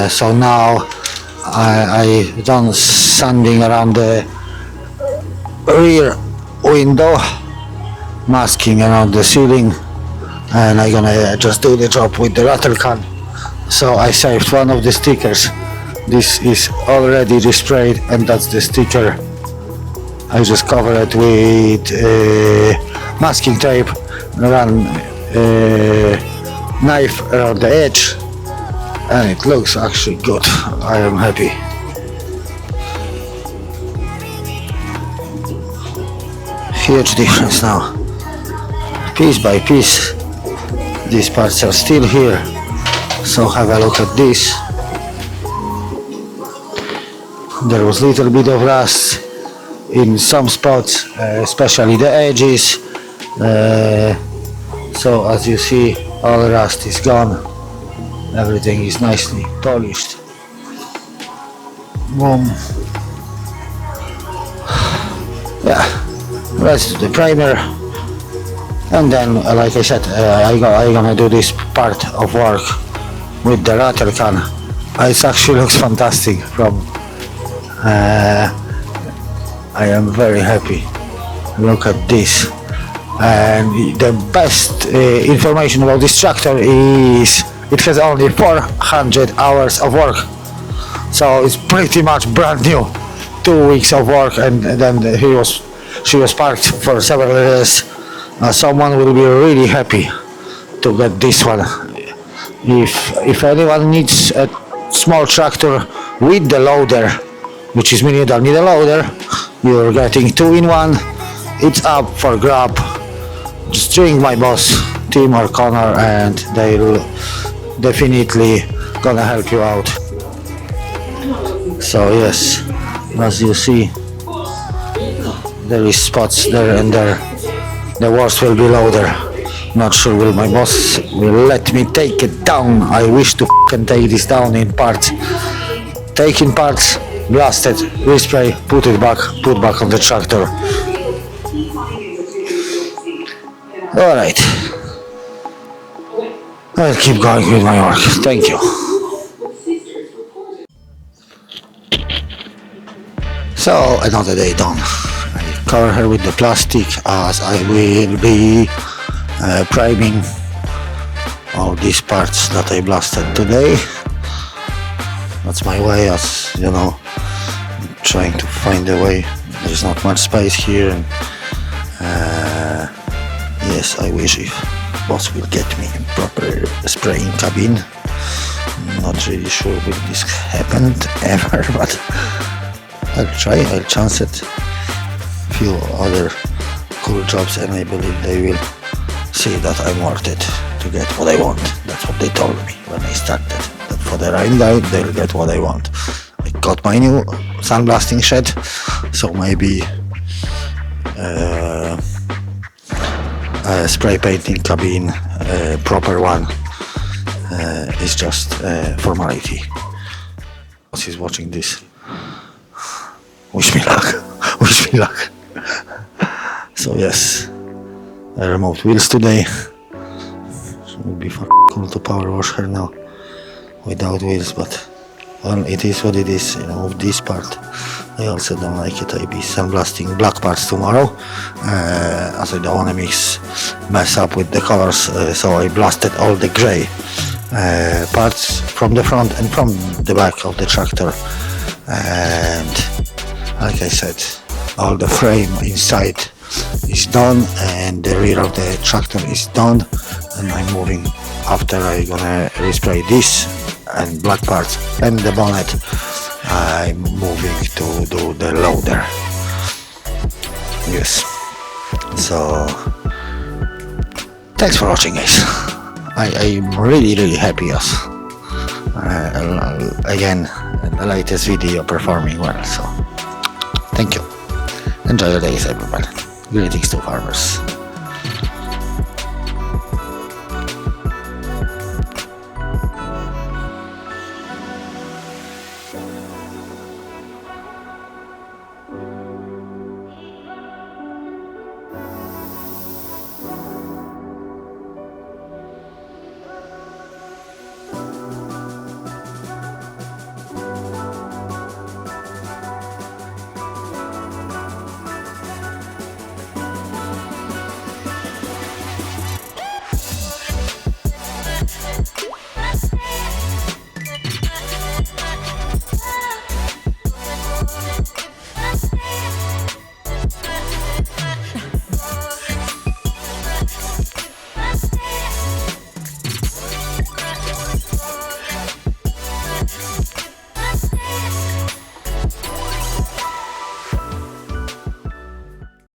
So now I done sanding around the rear window, masking around the ceiling, and I'm gonna just do the job with the rattle can. So I saved one of the stickers. This is already resprayed, and that's the sticker. I just cover it with masking tape, run knife around the edge, and it looks actually good. I am happy. Huge difference now. Piece by piece, these parts are still here. So have a look at this. There was little bit of rust in some spots, especially the edges. So as you see, all the rust is gone. Everything is nicely polished. Boom. Yeah, let's do the primer, and then, like I said, I'm gonna do this part of work with the rattle can. It actually looks fantastic. I am very happy. Look at this. And the best information about this tractor is it has only 400 hours of work. So it's pretty much brand new. 2 weeks of work, and then she was parked for several years. Someone will be really happy to get this one. If anyone needs a small tractor with the loader, which is meaning you don't need a loader, you're getting 2-in-1. It's up for grab. Just ring my boss, Tim or Connor, and they'll definitely gonna help you out. So yes, as you see, there is spots there and there. The worst will be loader. Not sure will my boss will let me take it down. I wish to f***ing take this down in parts. Take in parts, blast it, respray, put back on the tractor. Alright. I'll keep going with my work. Thank you. So another day done. I cover her with the plastic as I will be priming all these parts that I blasted today. That's my way, as you know, I'm trying to find a way. There's not much space here, and yes, I wish if boss will get me a proper spraying cabin. Not really sure will this happened ever, but I'll try, I'll chance it. Few other cool jobs, and I believe they will see that I'm worth it to get what I want. That's what they told me when I started, that for the right guy they'll get what I want. I got my new sandblasting shed, so maybe a spray painting cabin, proper one, is just formality. Boss is watching this. Wish me luck. Wish me luck. So yes, I removed wheels today. It would be cool to power wash her now without wheels, but well, it is what it is. I removed this part. I also don't like it. I'll be sandblasting black parts tomorrow, as I don't want to mess up with the colors. So I blasted all the grey parts from the front and from the back of the tractor, and like I said, all the frame inside is done, and the rear of the tractor is done, and I'm moving. After I'm gonna respray this and black parts and the bonnet, I'm moving to do the loader. Yes, so thanks for watching, guys. I'm really happy as again the latest video performing well, so thank you. Enjoy your days, everybody. Greetings to farmers.